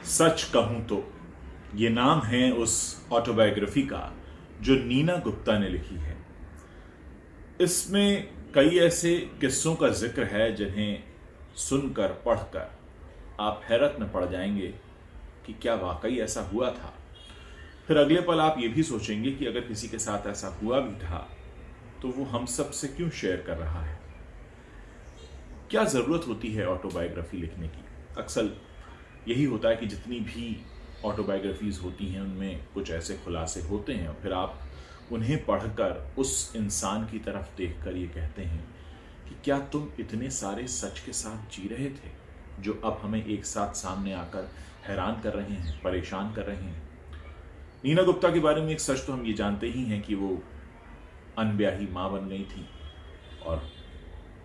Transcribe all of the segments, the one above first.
सच कहूं तो ये नाम है उस ऑटोबायोग्राफी का जो नीना गुप्ता ने लिखी है। इसमें कई ऐसे किस्सों का जिक्र है जिन्हें सुनकर पढ़कर आप हैरत में पड़ जाएंगे कि क्या वाकई ऐसा हुआ था। फिर अगले पल आप ये भी सोचेंगे कि अगर किसी के साथ ऐसा हुआ भी था तो वो हम सब से क्यों शेयर कर रहा है। क्या जरूरत होती है ऑटोबायोग्राफी लिखने की। अक्सर यही होता है कि जितनी भी ऑटोबायोग्राफीज होती हैं उनमें कुछ ऐसे खुलासे होते हैं और फिर आप उन्हें पढ़कर उस इंसान की तरफ देखकर ये कहते हैं कि क्या तुम इतने सारे सच के साथ जी रहे थे जो अब हमें एक साथ सामने आकर हैरान कर रहे हैं, परेशान कर रहे हैं। नीना गुप्ता के बारे में एक सच तो हम ये जानते ही हैं कि वो अनब्याही मां बन गई थी और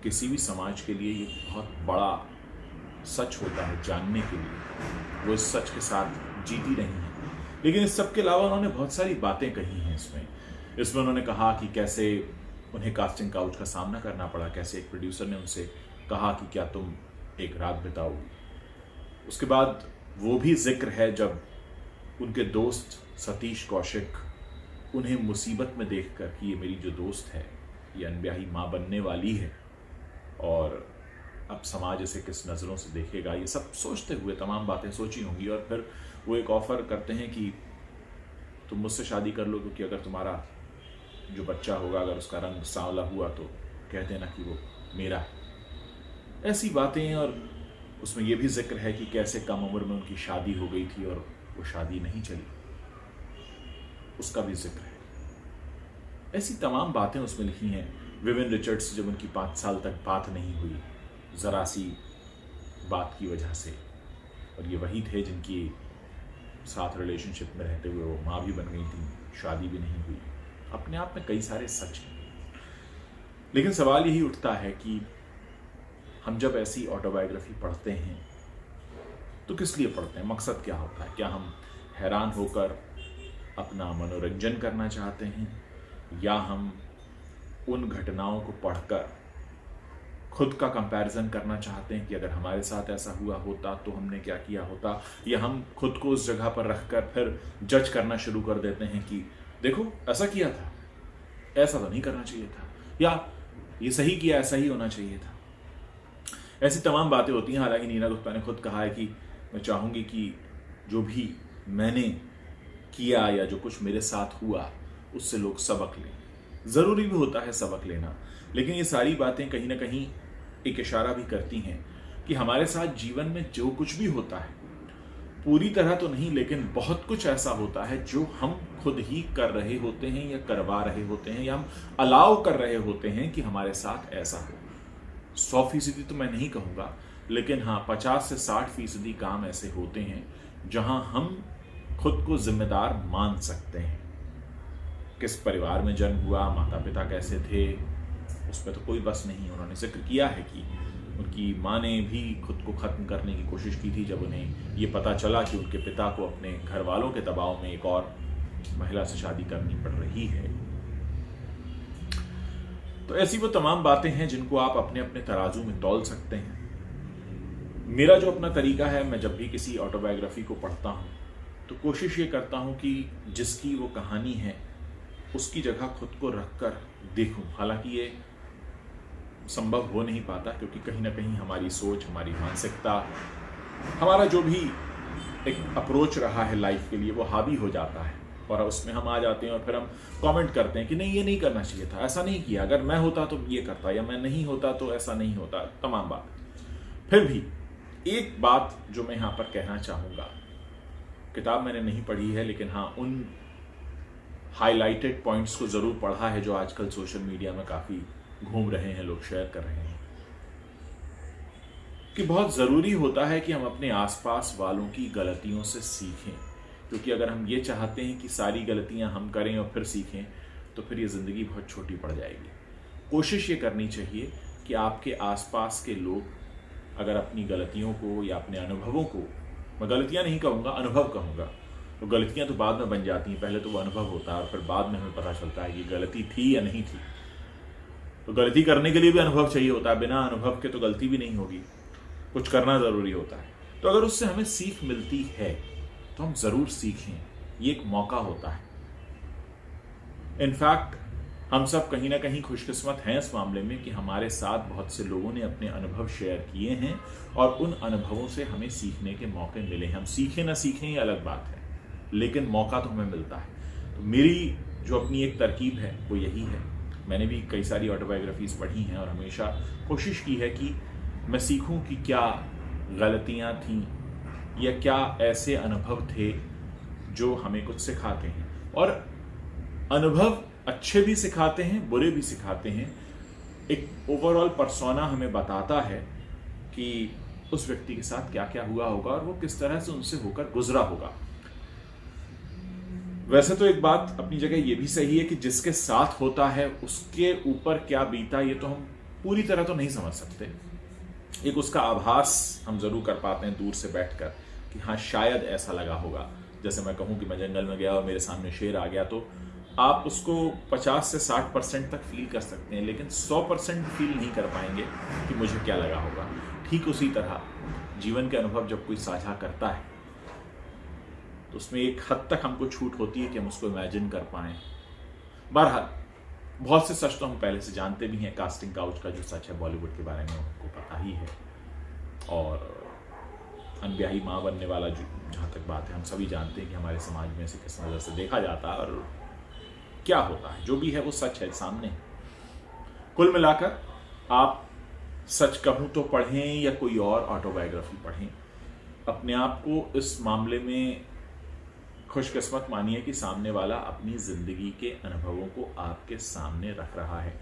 किसी भी समाज के लिए ये बहुत बड़ा सच होता है जानने के लिए। वो इस सच के साथ जीती रही हैं, लेकिन इस सब के अलावा उन्होंने बहुत सारी बातें कही हैं। इसमें उन्होंने कहा कि कैसे उन्हें कास्टिंग काउच का सामना करना पड़ा, कैसे एक प्रोड्यूसर ने उनसे कहा कि क्या तुम एक रात बिताओगी। उसके बाद वो भी जिक्र है जब उनके दोस्त सतीश कौशिक उन्हें मुसीबत में देखकर कि ये मेरी जो दोस्त है ये अनब्याही माँ बनने वाली है और अब समाज इसे किस नज़रों से देखेगा, ये सब सोचते हुए तमाम बातें सोची होंगी और फिर वो एक ऑफ़र करते हैं कि तुम मुझसे शादी कर लो क्योंकि अगर तुम्हारा जो बच्चा होगा अगर उसका रंग सांवला हुआ तो कह देना कि वो मेरा है। ऐसी बातें। और उसमें यह भी जिक्र है कि कैसे कम उम्र में उनकी शादी हो गई थी और वो शादी नहीं चली, उसका भी जिक्र है। ऐसी तमाम बातें उसमें लिखी हैं। विविन रिचर्ड्स जब उनकी 5 साल तक बात नहीं हुई ज़रा सी बात की वजह से, और ये वही थे जिनकी साथ रिलेशनशिप में रहते हुए वो माँ भी बन गई थी, शादी भी नहीं हुई। अपने आप में कई सारे सच हैं, लेकिन सवाल यही उठता है कि हम जब ऐसी ऑटोबायोग्राफी पढ़ते हैं तो किस लिए पढ़ते हैं, मकसद क्या होता है। क्या हम हैरान होकर अपना मनोरंजन करना चाहते हैं या हम उन घटनाओं को पढ़कर खुद का कंपैरिजन करना चाहते हैं कि अगर हमारे साथ ऐसा हुआ होता तो हमने क्या किया होता, या हम खुद को उस जगह पर रखकर फिर जज करना शुरू कर देते हैं कि देखो ऐसा किया था, ऐसा तो नहीं करना चाहिए था, या ये सही किया, ऐसा ही होना चाहिए था। ऐसी तमाम बातें होती हैं। हालांकि नीना गुप्ता ने खुद कहा है कि मैं चाहूंगी कि जो भी मैंने किया या जो कुछ मेरे साथ हुआ उससे लोग सबक लें। ज़रूरी भी होता है सबक लेना, लेकिन ये सारी बातें कहीं ना कहीं एक इशारा भी करती हैं कि हमारे साथ जीवन में जो कुछ भी होता है, पूरी तरह तो नहीं लेकिन बहुत कुछ ऐसा होता है जो हम खुद ही कर रहे होते हैं या करवा रहे होते हैं या हम अलाउ कर रहे होते हैं कि हमारे साथ ऐसा हो। 100% तो मैं नहीं कहूँगा, लेकिन हाँ 50 से 60% काम ऐसे होते हैं जहाँ हम खुद को जिम्मेदार मान सकते हैं। किस परिवार में जन्म हुआ, माता पिता कैसे थे, उस पर तो कोई बस नहीं। उन्होंने जिक्र किया है कि उनकी माँ ने भी खुद को ख़त्म करने की कोशिश की थी जब उन्हें ये पता चला कि उनके पिता को अपने घर वालों के दबाव में एक और महिला से शादी करनी पड़ रही है। तो ऐसी वो तमाम बातें हैं जिनको आप अपने अपने तराजू में तौल सकते हैं। मेरा जो अपना तरीका है, मैं जब भी किसी ऑटोबायोग्राफी को पढ़ता हूँ तो कोशिश ये करता हूँ कि जिसकी वो कहानी है उसकी जगह खुद को रखकर देखूं। हालांकि ये संभव हो नहीं पाता क्योंकि कहीं ना कहीं हमारी सोच, हमारी मानसिकता, हमारा जो भी एक अप्रोच रहा है लाइफ के लिए वो हावी हो जाता है और उसमें हम आ जाते हैं और फिर हम कमेंट करते हैं कि नहीं ये नहीं करना चाहिए था, ऐसा नहीं किया, अगर मैं होता तो ये करता, या मैं नहीं होता तो ऐसा नहीं होता, तमाम बात। फिर भी एक बात जो मैं यहाँ पर कहना चाहूँगा, किताब मैंने नहीं पढ़ी है लेकिन हाँ उन हाईलाइटेड पॉइंट्स को ज़रूर पढ़ा है जो आजकल सोशल मीडिया में काफ़ी घूम रहे हैं, लोग शेयर कर रहे हैं, कि बहुत ज़रूरी होता है कि हम अपने आसपास वालों की गलतियों से सीखें। क्योंकि अगर हम ये चाहते हैं कि सारी गलतियां हम करें और फिर सीखें तो फिर ये ज़िंदगी बहुत छोटी पड़ जाएगी। कोशिश ये करनी चाहिए कि आपके आसपास के लोग अगर अपनी गलतियों को या अपने अनुभवों को, मैं गलतियां नहीं कहूँगा, अनुभव कहूँगा, तो गलतियां तो बाद में बन जाती हैं, पहले तो वो अनुभव होता है और फिर बाद में हमें पता चलता है कि गलती थी या नहीं थी। तो गलती करने के लिए भी अनुभव चाहिए होता है, बिना अनुभव के तो गलती भी नहीं होगी, कुछ करना ज़रूरी होता है। तो अगर उससे हमें सीख मिलती है तो हम जरूर सीखें, ये एक मौका होता है। इनफैक्ट हम सब कहीं ना कहीं खुशकिस्मत हैं इस मामले में कि हमारे साथ बहुत से लोगों ने अपने अनुभव शेयर किए हैं और उन अनुभवों से हमें सीखने के मौके मिले हैं। हम सीखें ना सीखें ये अलग बात है, लेकिन मौका तो हमें मिलता है। तो मेरी जो अपनी एक तरकीब है वो यही है। मैंने भी कई सारी ऑटोबायोग्राफीज पढ़ी हैं और हमेशा कोशिश की है कि मैं सीखूं कि क्या गलतियां थीं या क्या ऐसे अनुभव थे जो हमें कुछ सिखाते हैं। और अनुभव अच्छे भी सिखाते हैं, बुरे भी सिखाते हैं। एक ओवरऑल पर्सोना हमें बताता है कि उस व्यक्ति के साथ क्या क्या हुआ होगा और वो किस तरह से उनसे होकर गुजरा होगा। वैसे तो एक बात अपनी जगह ये भी सही है कि जिसके साथ होता है उसके ऊपर क्या बीता ये तो हम पूरी तरह तो नहीं समझ सकते। एक उसका आभास हम जरूर कर पाते हैं दूर से बैठकर कि हाँ शायद ऐसा लगा होगा। जैसे मैं कहूं कि मैं जंगल में गया और मेरे सामने शेर आ गया तो आप उसको 50 से 60% तक फील कर सकते हैं, लेकिन 100% फील नहीं कर पाएंगे कि मुझे क्या लगा होगा। ठीक उसी तरह जीवन के अनुभव जब कोई साझा करता है तो उसमें एक हद तक हमको छूट होती है कि हम उसको इमेजिन कर पाएं। बहरहाल बहुत से सच तो हम पहले से जानते भी हैं। कास्टिंग काउच का जो सच है बॉलीवुड के बारे में हमको पता ही है, और अनब्याही माँ बनने वाला जहाँ तक बात है हम सभी जानते हैं कि हमारे समाज में इसे किस नज़र से देखा जाता है और क्या होता है। जो भी है वो सच है सामने। कुल मिलाकर आप सच कहूं तो पढ़ें या कोई और ऑटोबायोग्राफी पढ़ें, अपने आप को इस मामले में खुशकिस्मत मानिए कि सामने वाला अपनी जिंदगी के अनुभवों को आपके सामने रख रहा है।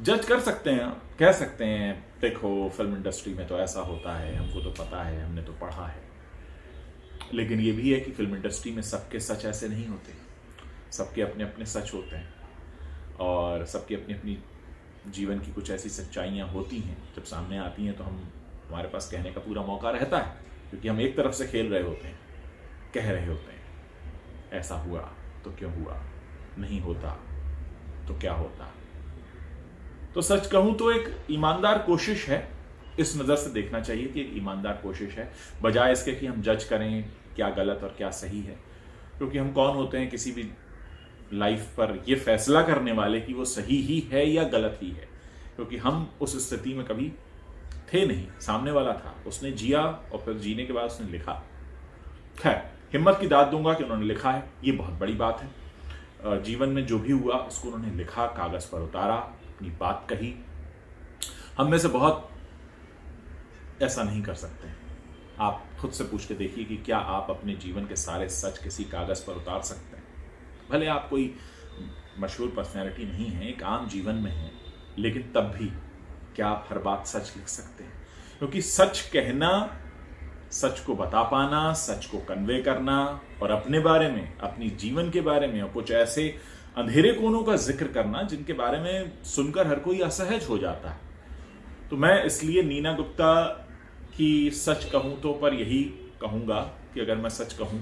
जज कर सकते हैं, कह सकते हैं देखो फिल्म इंडस्ट्री में तो ऐसा होता है, हमको तो पता है, हमने तो पढ़ा है। लेकिन ये भी है कि फिल्म इंडस्ट्री में सबके सच ऐसे नहीं होते, सबके अपने अपने सच होते हैं और सबकी अपनी अपनी जीवन की कुछ ऐसी सच्चाइयाँ होती हैं जब सामने आती हैं तो हमारे पास कहने का पूरा मौका रहता है, क्योंकि हम एक तरफ से खेल रहे होते हैं, कह रहे होते हैं ऐसा हुआ तो क्यों हुआ, नहीं होता तो क्या होता। तो सच कहूं तो एक ईमानदार कोशिश है, इस नज़र से देखना चाहिए कि एक ईमानदार कोशिश है, बजाय इसके कि हम जज करें क्या गलत और क्या सही है। क्योंकि हम कौन होते हैं किसी भी लाइफ पर ये फैसला करने वाले कि वो सही ही है या गलत ही है, क्योंकि हम उस स्थिति में कभी थे नहीं, सामने वाला था, उसने जिया और फिर जीने के बाद उसने लिखा। खैर हिम्मत की दाद दूंगा कि उन्होंने लिखा है, ये बहुत बड़ी बात है। जीवन में जो भी हुआ उसको उन्होंने लिखा, कागज पर उतारा, अपनी बात कही। हम में से बहुत ऐसा नहीं कर सकते। आप खुद से पूछ के देखिए कि क्या आप अपने जीवन के सारे सच किसी कागज पर उतार सकते हैं। भले आप कोई मशहूर पर्सनैलिटी नहीं है, एक आम जीवन में है, लेकिन तब भी क्या आप हर बात सच लिख सकते हैं? क्योंकि सच कहना, सच को बता पाना, सच को कन्वे करना और अपने बारे में, अपनी जीवन के बारे में और कुछ ऐसे अंधेरे कोनों का जिक्र करना जिनके बारे में सुनकर हर कोई असहज हो जाता है। तो मैं इसलिए नीना गुप्ता की सच कहूं तो पर यही कहूंगा कि अगर मैं सच कहूं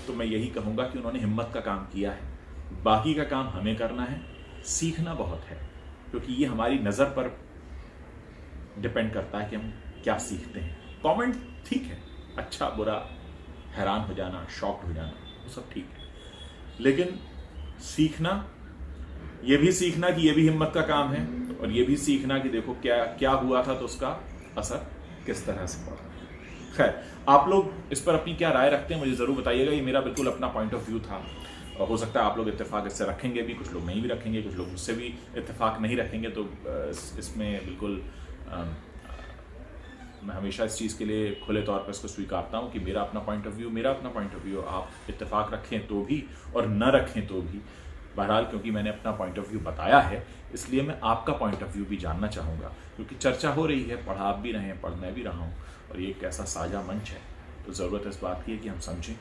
तो मैं यही कहूंगा कि उन्होंने हिम्मत का काम किया है। बाकी का काम हमें करना है, सीखना बहुत है, क्योंकि ये हमारी नज़र पर डिपेंड करता है कि हम क्या सीखते हैं। कमेंट ठीक है, अच्छा बुरा, हैरान हो जाना, शॉक्ड हो जाना, वो सब ठीक है, लेकिन सीखना, ये भी सीखना कि ये भी हिम्मत का काम है और ये भी सीखना कि देखो क्या क्या हुआ था तो उसका असर किस तरह से पड़ा। खैर आप लोग इस पर अपनी क्या राय रखते हैं मुझे ज़रूर बताइएगा। ये मेरा बिल्कुल अपना पॉइंट ऑफ व्यू था। हो सकता है आप लोग इत्तेफाक इससे रखेंगे भी, कुछ लोग नहीं भी रखेंगे, कुछ लोग मुझसे भी इत्तेफाक नहीं रखेंगे। तो इसमें बिल्कुल मैं हमेशा इस चीज़ के लिए खुले तौर पर इसको स्वीकारता हूँ कि मेरा अपना पॉइंट ऑफ व्यू, मेरा अपना पॉइंट ऑफ व्यू, आप इत्तेफाक रखें तो भी और न रखें तो भी। बहरहाल क्योंकि मैंने अपना पॉइंट ऑफ व्यू बताया है, इसलिए मैं आपका पॉइंट ऑफ व्यू भी जानना चाहूँगा, क्योंकि चर्चा हो रही है, पढ़ा आप भी रहे हैं, पढ़ मैं भी रहा हूँ, और ये एक ऐसा साझा मंच है। तो ज़रूरत इस बात की है कि हम समझें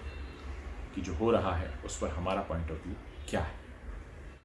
कि जो हो रहा है उस पर हमारा पॉइंट ऑफ व्यू क्या है।